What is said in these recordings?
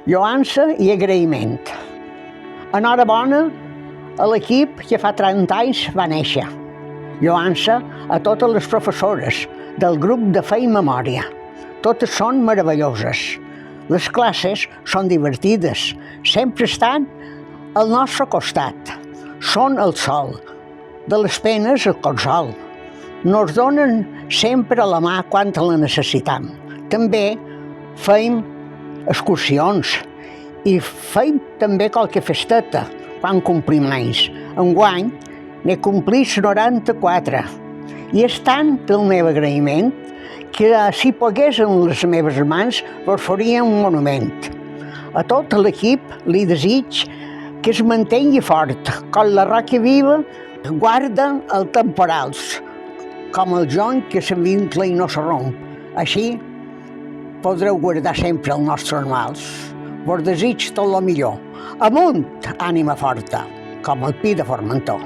lloança i agraïment. Enhorabona a l'equip que fa 30 anys va néixer. Lloança a totes les professores del grup de Fe i Memòria. Totes són meravelloses. Les classes són divertides, sempre estan al nostre costat. Són el sol, de les penes el consol. Nos donen sempre a la mà quan la necessitam. També feim excursions i feim també qualque festeta quan complim anys. Enguany n'he complit 94 i és tant el meu agraïment que si pogués en les meves mans vos faria un monument. A tot l'equip li desig que es mantengui fort, com la roca viva guarda els temporals, com el jonc que s'envincla i no se romp. Així podreu guardar sempre els nostres animals. Vos desig tot el millor. Amunt, ànima forta, com el pi de Formentor.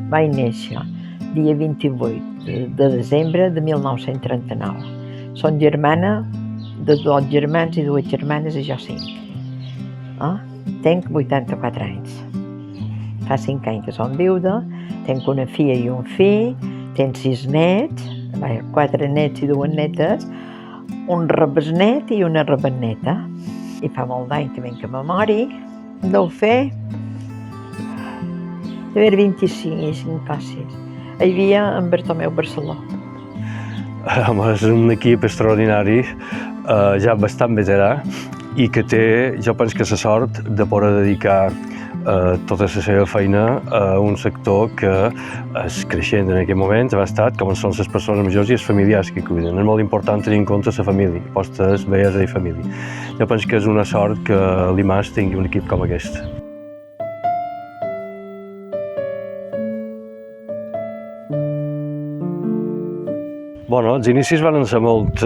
Vaig néixer dia 28 de desembre de 1939. Són germana de 2 germans i 2 germanes i jo 5. Tenc 84 anys. Fa 5 anys que som viuda, tenc una filla i un fill, tenc 6 nets, 4 nets i 2 netes, un rebesnet i una rebesneta. I fa molt d'any que vinc a memòria. Deu fer d'haver 25 passes. Hi havia en Bartomeu Barceló. És un equip extraordinari, ja bastant veterà, i que té, jo penso que la sort de poder dedicar tota la seva feina a un sector que és creixent en aquest moment, ha estat, com són les persones majors i els familiars que cuiden. És molt important tenir en compte la família, postes, bellesa i família. Jo penso que és una sort que l'IMAS tingui un equip com aquest. Els inicis van ser molt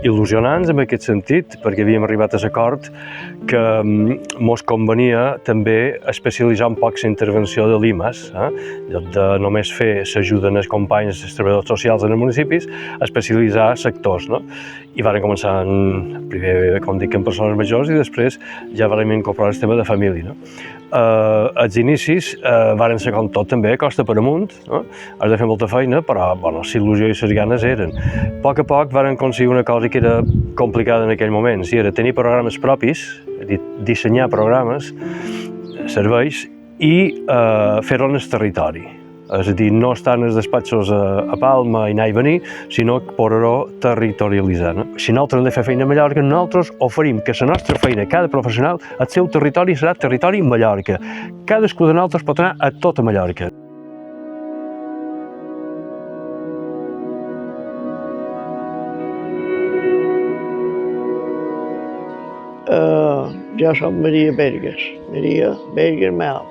il·lusionants en aquest sentit, perquè havíem arribat a l'acord que mos convenia també especialitzar un poc la intervenció de l'IMAS, de només fer l'ajuda als companys, als treballadors socials en els municipis, especialitzar sectors. I vam començar primer, com dic, amb persones majors i després ja vam incorporar el tema de família. Els inicis van ser com tot també, costa per amunt, has de fer molta feina, però la il·lusió i les ganes eren. A poc van aconseguir una cosa que era complicada en aquell moment, i era tenir programes propis, dissenyar programes, serveis, i fer-ho en el territori. És a dir, no estar en els despatxos a Palma i anar i venir, sinó poder-ho territorialitzar. Si nosaltres hem de fer feina a Mallorca, nosaltres oferim que la nostra feina, cada professional, el seu territori serà territori Mallorca. Cadascú de nosaltres pot anar a tota Mallorca. Jo soc Maria Berger Mel.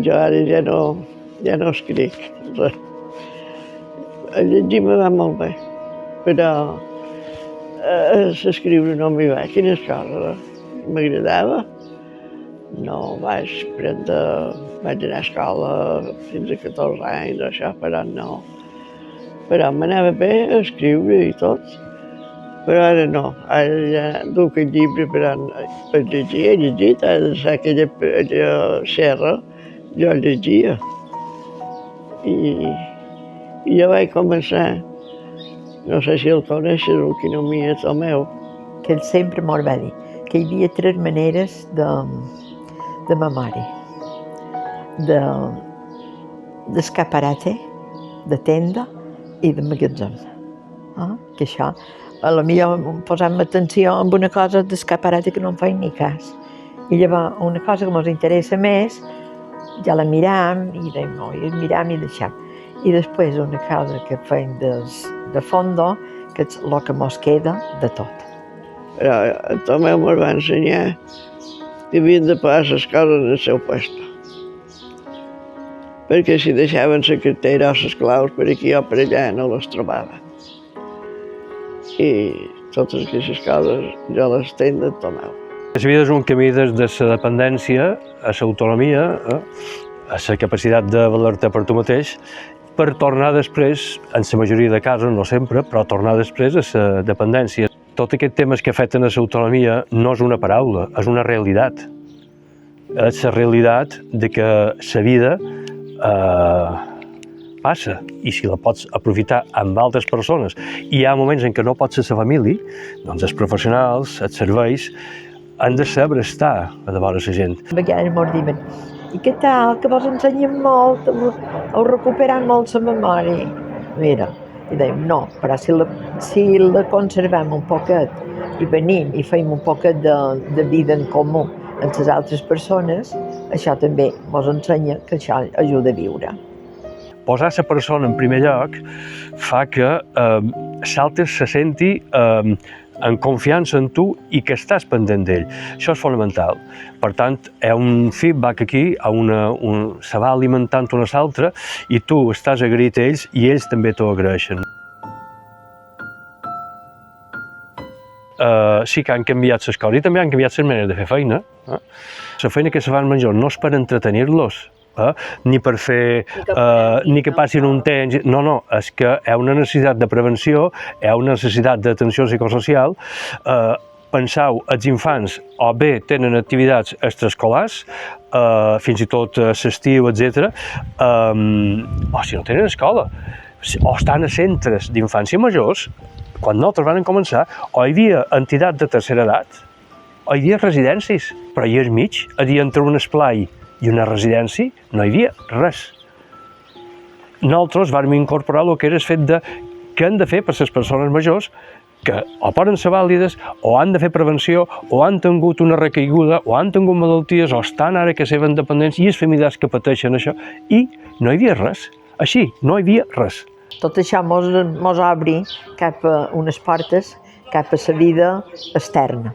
Jo ara ja no escric res. A llegir me va molt bé, però s'escriure no m'hi va. Quines coses m'agradava. No vaig anar a escola fins a 14 anys, això, però no. Però m'anava bé a escriure i tot. Però ara no, ara ja duc el llibre per llegir, he llegit, ha de ser aquella serra, jo llegia. I jo vaig començar, no sé si el coneixes, el Quinomia Tomeu. Que ell sempre m'ho va dir, que hi havia 3 maneres de memòria. D'escaparate, de tenda i de magatzem. Que això, potser posem atenció en una cosa d'escaparate que no en feim ni cas. I llavors, una cosa que ens interessa més, ja la miram i miram i deixem. I després una cosa que feim de fondo, que és el que ens queda de tot. Però el Tomeu ens va ensenyar que havien de posar les coses en el seu lloc. perquè si deixaven la cartera o les claus per aquí o per allà no les trobava. I totes aquestes coses jo les tenc de tomeu. La vida és un camí des de la dependència a l'autonomia, a la capacitat de valer-te per tu mateix, per tornar després, en la majoria de casos, no sempre, però tornar després a la dependència. Tot aquest tema que afecten a l'autonomia no és una paraula, és una realitat. És la realitat de que la vida passa i si la pots aprofitar amb altres persones i hi ha moments en què no pots ser la família, doncs els professionals, els serveis, han de saber estar a davant la gent. A vegades ens diuen, i què tal, que vos ensenyen molt, heu recuperat molt la memòria. Mira, i dèiem, no, però si la conservem un poquet i venim i fem un poquet de vida en comú amb les altres persones, això també vos ensenya que això ajuda a viure. Posar la persona en primer lloc fa que l'altre se senti en confiança en tu i que estàs pendent d'ell. Això és fonamental. Per tant, hi ha un feedback aquí, se va alimentant una a l'altra i tu estàs agraït a ells i ells també t'ho agraeixen. Sí que han canviat les coses i també han canviat les maneres de fer feina. La feina que se fan major no és per entretenir-los, ni per fer, ni que passin un temps, no, és que hi ha una necessitat de prevenció, hi ha una necessitat d'atenció psicosocial. Penseu, els infants o bé tenen activitats extraescolars, fins i tot l'estiu, etc., o si no tenen escola, o estan a centres d'infància majors. Quan nosaltres vam començar, o hi havia entitats de tercera edat, o hi havia residències, però allà al mig, a dir, entre un esplai i una residència, no hi havia res. Nosaltres vam incorporar el que era el fet de què han de fer per les persones majors que o poden ser vàlides, o han de fer prevenció, o han tingut una recaiguda, o han tingut malalties, o estan ara que seven dependents, i els familiars que pateixen això, i no hi havia res. Així, no hi havia res. Tot això mos obri cap a unes portes, cap a la vida externa.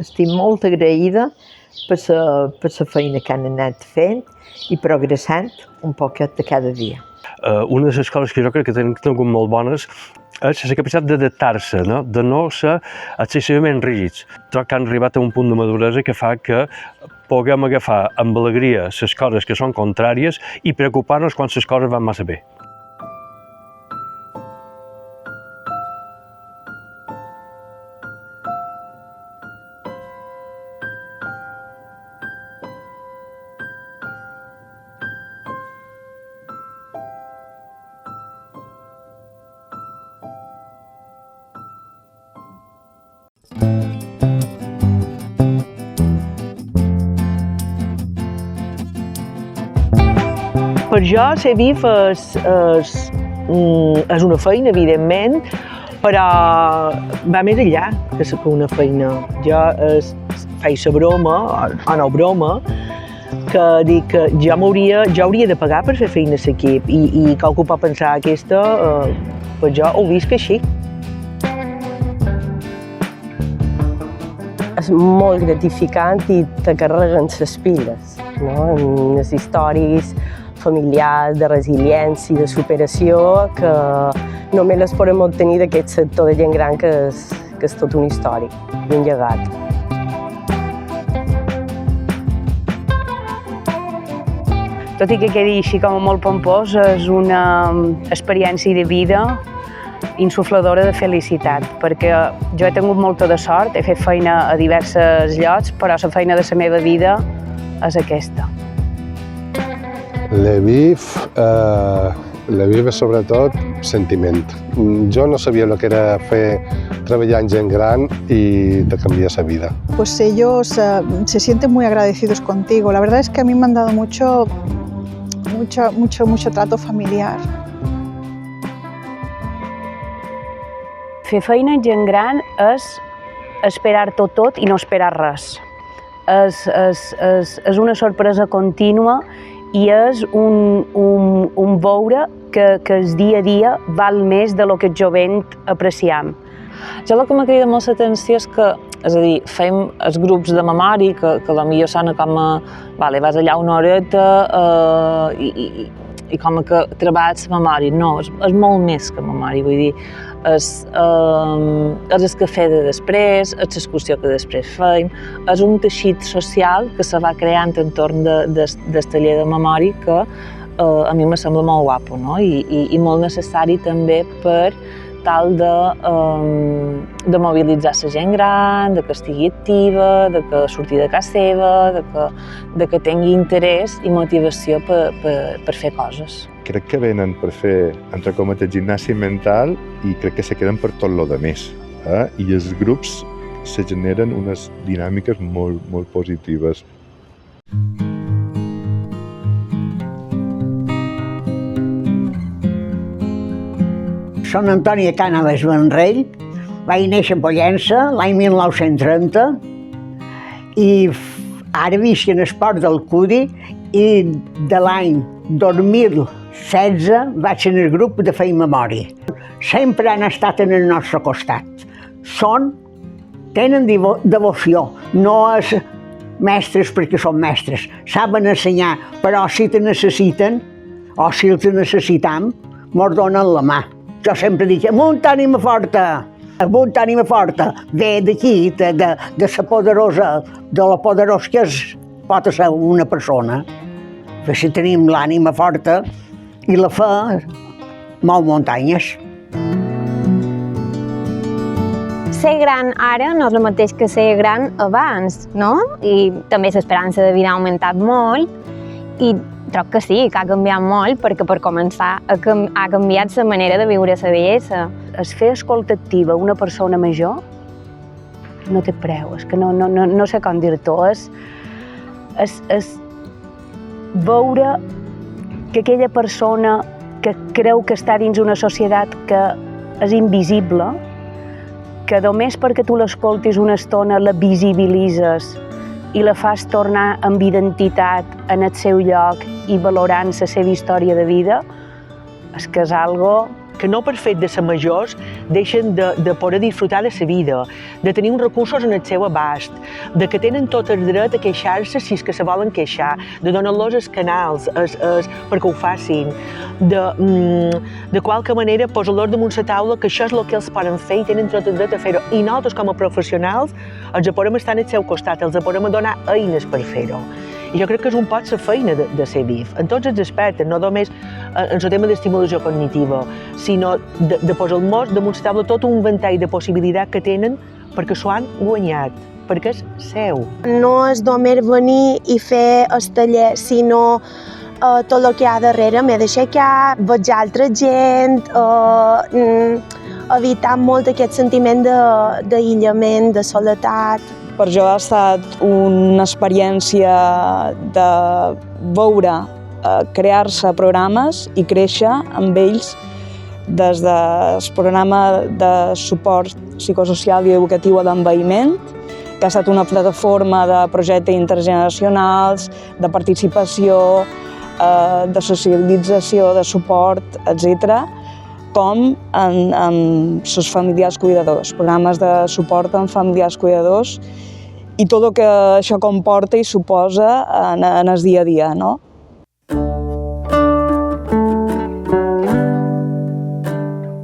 Estic molt agraïda per la feina que han anat fent i progressant un poquet de cada dia. Una de les coses que jo crec que tenen tingut molt bones és la capacitat d'adaptar-se, de no ser excessivament rígids. Troc que han arribat a un punt de maduresa que fa que puguem agafar amb alegria les coses que són contràries i preocupar-nos quan les coses van massa bé. Per jo, ser vif és una feina, evidentment, però va més enllà que una feina. Jo faig la broma, o no broma, que dic que jo hauria de pagar per fer feina a l'equip i qualcú pot pensar aquesta, però jo ho visc així. És molt gratificant i te carreguen les piles, no? En les històries familiars, de resiliència, de superació, que només les podem obtenir d'aquest sector de gent gran que és tota una història i un llegat. Tot i que quedi així com molt pompós, és una experiència de vida insufladora de felicitat, perquè jo he tingut molta de sort, he fet feina a diversos llocs, però la feina de la meva vida és aquesta. Lviv és sobretot sentiment. Jo no sabia el que era treballar amb gent gran i te canvia la vida. Pues ellos se sienten muy agradecidos contigo. La verdad es que a mí me han dado mucho trato familiar. Fer feina amb gent gran és esperar-t'ho tot i no esperar res. És una sorpresa contínua i és un veure que el dia a dia val més de lo que el jovent apreciem. Jo el que m'ha cridat molt l'atenció és que, és a dir, fem els grups de memòria, que potser sona com a, vas allà una horeta i i com que treballes la memòria. No, és molt més que memòria, vull dir, és el cafè de després, és l'excursió que després feim, és un teixit social que se va creant entorn del taller de memòria que a mi me sembla molt guapo, no? I molt necessari també per tal de mobilitzar la gent gran, de que estigui activa, de que surti de casa seva, de que tingui interès i motivació per fer coses. Crec que venen per fer, entre cometes, gimnàsia mental i crec que se queden per tot lo de més. I els grups se generen unes dinàmiques molt, molt positives. Són Antònia Cànoves Vendrell, vaig néixer a Pollença l'any 1930 i ara visc en el Port del Cudi i de l'any 2016 vaig en el grup de Fer Memòria. Sempre han estat en el nostre costat. Tenen devoció, no és mestres perquè són mestres, saben ensenyar, però si te necessiten o si els necessitam, mos donen la mà. Jo sempre dic, amunt ànima forta, ve d'aquí, de la poderosa, de la poderosa que pot ser una persona. Si tenim l'ànima forta i la fe mou muntanyes. Ser gran ara no és el mateix que ser gran abans, no? I també l'esperança de vida ha augmentat molt i trobo que sí, que ha canviat molt, perquè per començar ha canviat la manera de viure la vellesa. Es fer escolta activa una persona major no té preu, és que no sé com dir-t'ho, és veure que aquella persona que creu que està dins una societat que és invisible, que només perquè tu l'escoltis una estona la visibilitzes i la fas tornar amb identitat en el seu lloc i valorant la seva història de vida, és que és algo que no per fet de ser majors deixen de poder disfrutar de la vida, de tenir uns recursos en el seu abast, de que tenen tot el dret a queixar-se si és que se volen queixar, de donar-los els canals perquè ho facin, de qualque manera posar-los damunt la taula que això és el que ells poden fer i tenen tot el dret a fer-ho. I nosaltres, com a professionals, els podem estar al seu costat, els podem donar eines per fer-ho. I jo crec que és un poc la feina de ser BIF, en tots els aspectes, no només en el tema d'estimulació cognitiva, sinó de posar-los damunt la taula tot un ventall de possibilitats que tenen perquè s'ho han guanyat, perquè és seu. No és només venir i fer el taller, sinó tot el que hi ha darrere. M'he d'aixecar, veig altra gent, evitar molt aquest sentiment d'aïllament, de soledat. Per jo ha estat una experiència de veure crear-se programes i créixer amb ells des del programa de suport psicosocial i educatiu a l'envelliment, que ha estat una plataforma de projectes intergeneracionals, de participació, de socialització, de suport, etc., com amb els familiars cuidadors, programes de suport amb familiars cuidadors i tot el que això comporta i suposa en el dia a dia, no?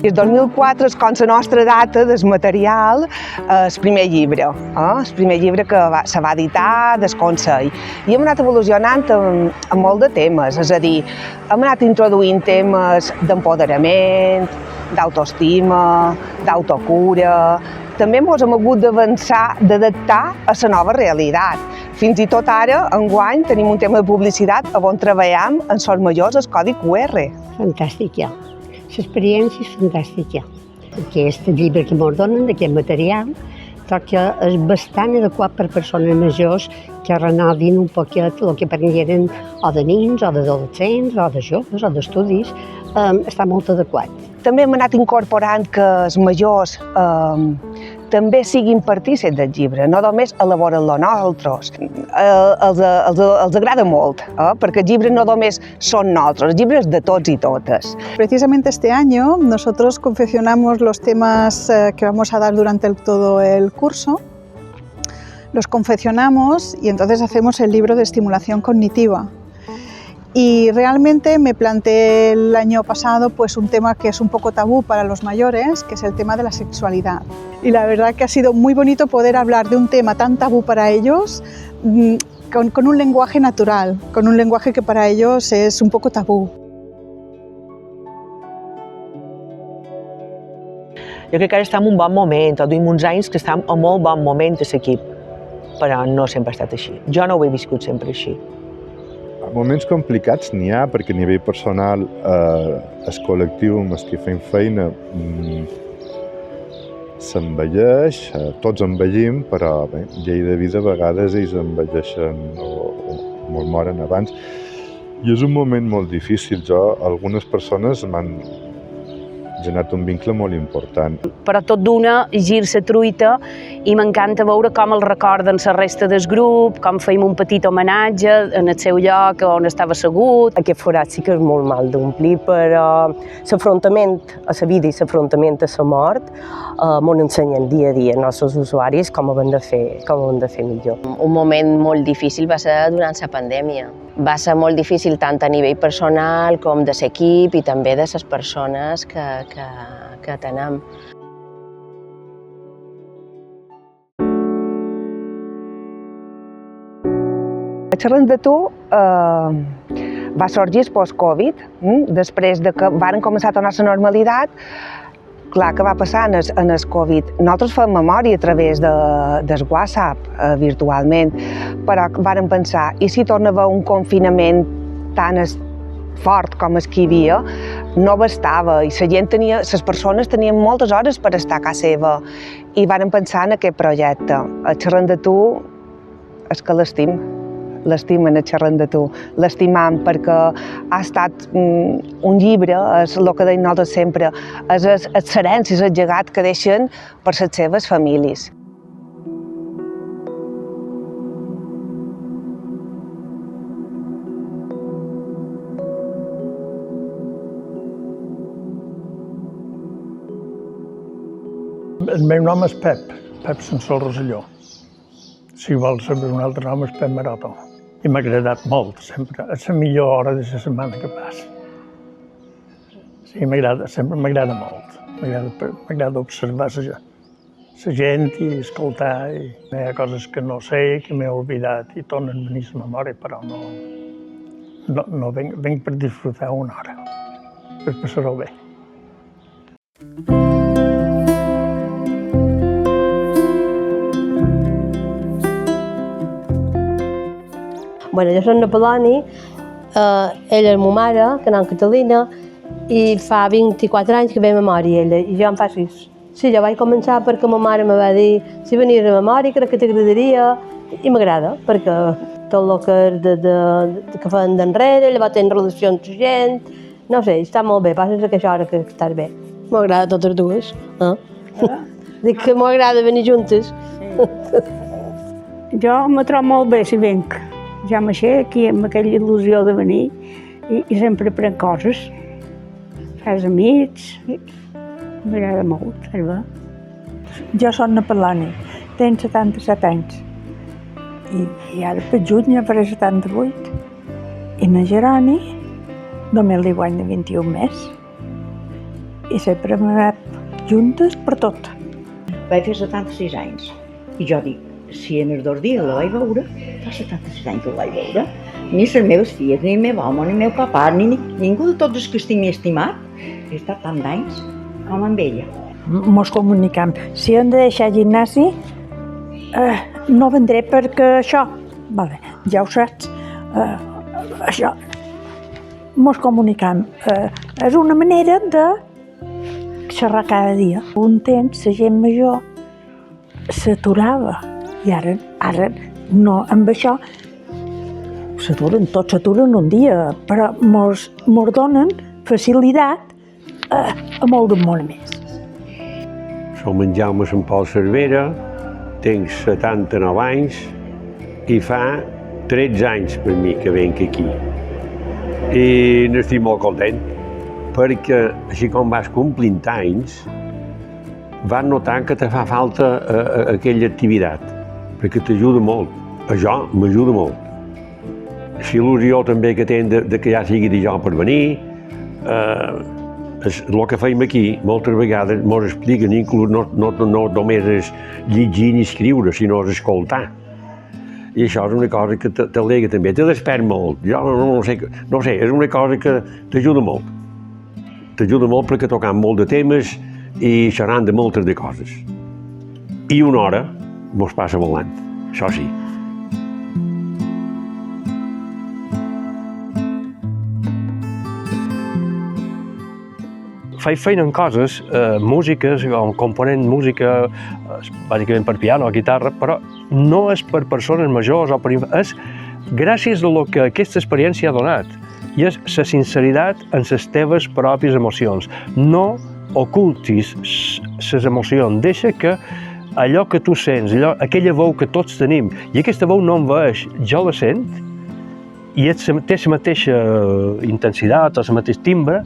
El 2004 és com la nostra data del material, el primer llibre que se va editar del Consell. I hem anat evolucionant en molt de temes, és a dir, hem anat introduint temes d'empoderament, d'autoestima, d'autocura. També ens hem hagut d'avançar, d'adaptar a la nova realitat. Fins i tot ara, enguany, tenim un tema de publicitat on treballem en els majors el codi QR. Fantàstic, ja. L'experiència és fantàstica. Aquest llibre que ens donen, d'aquest material, crec que és bastant adequat per persones majors que renovin un poquet el que aprengueren o de nens, o d'adolescents, o de joves, o d'estudis. Està molt adequat. També hem anat incorporant que els majors també siguin partícips del llibre, no només elaboren-lo nosaltres. Els agrada molt, perquè els llibres no només són nostres, els llibres de tots i totes. Precisamente este año nosotros confeccionamos los temas que vamos a dar durante todo el curso, los confeccionamos y entonces hacemos el libro de estimulación cognitiva. Y realmente me planteé el año pasado pues un tema que es un poco tabú para los mayores, que es el tema de la sexualidad. Y la verdad que ha sido muy bonito poder hablar de un tema tan tabú para ellos con un lenguaje natural, con un lenguaje que para ellos es un poco tabú. Jo crec que ara estem en un bon moment, o duim uns anys que estem en molt bon moment a l'equip, però no sempre ha estat així. Jo no ho he viscut sempre així. Moments complicats n'hi ha, perquè a nivell personal el col·lectiu amb el que fem feina s'envelleix, tots envellim, però bé, llei de vida a vegades ells envelleixen o moren abans. I és un moment molt difícil. Algunes persones m'han generat un vincle molt important. Però tot d'una gir la truita i m'encanta veure com el recorden la resta del grup, com feim un petit homenatge en el seu lloc on estava assegut. Aquest forat sí que és molt mal d'omplir, però l'afrontament a la vida i l'afrontament a la mort m'ho ensenyen dia a dia els nostres usuaris com ho hem de fer millor. Un moment molt difícil va ser durant la pandèmia. Va ser molt difícil tant a nivell personal com de l'equip i també de les persones que tenem. Xerrant de tu va sorgir post-Covid, després de que varen començar a tornar a la normalitat. Clar, que va passar en el Covid? Nosaltres fem memòria a través del WhatsApp, virtualment, però vàrem pensar, i si torna a haver un confinament tan fort com el que hi havia, no bastava, i les persones tenien moltes hores per estar a casa seva, i vàrem pensar en aquest projecte. Xerrant de tu és que l'estimen xerrant de tu, l'estimam perquè ha estat un llibre, és el que deim nosaltres sempre, és les herències, el llegat que deixen per les seves famílies. El meu nom és Pep Sansol Rosselló. Si vols saber un altre nom és Pep Maroto. I m'ha agradat molt, sempre. És la millor hora de la setmana que passa. Sí, sempre m'agrada molt. M'agrada observar la gent i escoltar. Hi ha coses que no sé, que m'he oblidat i tornen a venir a la memòria, però no venc per disfrutar una hora, per passar-ho bé. Bueno, jo soc Napoloni, ella és ma mare, que nom Catalina, i fa 24 anys que ve a memòria ella, i jo en fa 6. Sí, jo vaig començar perquè ma mare me va dir si venies a memòria, crec que t'agradaria, i m'agrada, perquè tot el que és que feien d'enrere, llavors tenen relació amb la gent, no sé, està molt bé, passes aquesta hora que estàs bé. M'agrada totes dues. Dic que m'agrada venir juntes. Jo me trobo molt bé si venc. Ja m'aixec aquí amb aquella il·lusió de venir i sempre prenc coses. Fas amics, m'agrada molt, saps bé? Jo soc Napoloni, tenc 77 anys i ara per juny ja faré 78. I na Jeroni només li guanya 21 més i sempre hem anat juntes per tot. Vaig fer 76 anys i jo dic, si en els 2 dies la vaig veure, fa 76 anys que la vaig veure, ni les meves filles, ni el meu home, ni el meu papà, ni ningú de tots els que estic més estimat, he estat tant d'anys com amb ella. Mos comunicam. Si hem de deixar gimnasi, no vendré perquè això, vale, ja ho saps, això, mos comunicam. És una manera de xerrar cada dia. Un temps la gent major s'aturava. I ara no, amb això tots s'aturen un dia, però mos donen facilitat a moure'n molt més. Som en Jaume Sant Pol Cervera, tinc 79 anys i fa 13 anys per mi que venc aquí. I n'estic molt content, perquè així com vas complint anys, vas notant que te fa falta aquella activitat, perquè t'ajuda molt. A jo m'ajuda molt. il·lusió també que tenen de que ja sigui dijous per venir. El que feim aquí, moltes vegades ens expliquen, inclús no només és llegir ni escriure, sinó és escoltar. I això és una cosa que t'al·lega també, te despert molt. Jo no sé, és una cosa que t'ajuda molt. T'ajuda molt perquè tocam molt de temes i xerrant de moltes de coses. I una hora mos passa volant, això sí. Faig feina en coses, músiques, component música, bàsicament per piano o guitarra, però no és per persones majors o per... És gràcies a el que aquesta experiència ha donat. I és la sinceritat en les teves pròpies emocions. No ocultis les emocions. Deixa que allò que tu sents, aquella veu que tots tenim, i aquesta veu no em veig, jo la sent, i té la mateixa intensitat o el mateix timbre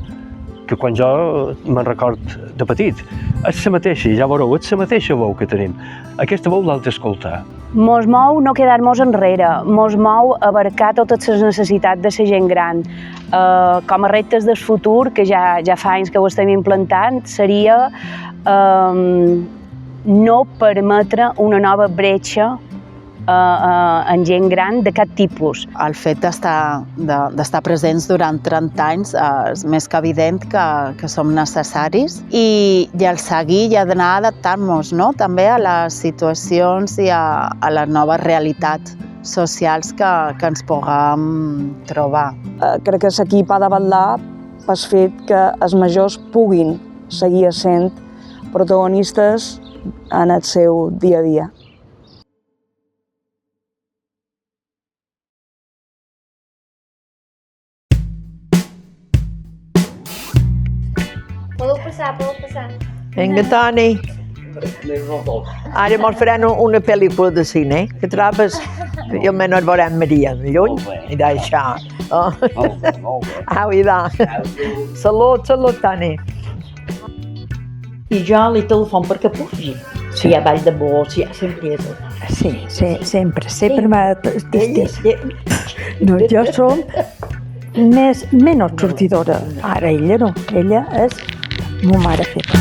que quan jo me'n record de petit. És la mateixa, ja veureu, és la mateixa veu que tenim. Aquesta veu l'has d'escoltar. Mos mou no quedar-nos enrere, mos mou abarcar totes les necessitats de la gent gran. Com a reptes del futur, que ja fa anys que ho estem implantant, seria no permetre una nova bretxa en gent gran de cap tipus. El fet d'estar presents durant 30 anys és més que evident que som necessaris i el seguir i ha d'anar adaptant-nos també a les situacions i a les noves realitats socials que ens puguem trobar. Crec que l'equip ha de vetllar pel fet que els majors puguin seguir sent protagonistes en el seu dia a dia. Podeu passar. Vinga, Toni. Ara mos faran una pel·lícula de cine, que trobes? I almenys veurem Maria de lluny i d'això. Au, idò. Salut, Toni. I jo li telefon perquè pugi. Si hi ha ball de bo, si hi ha sempre és. Sí, sempre m'ha dit. No, jo som menys sortidora. Ara ella no, ella és ma mare feta.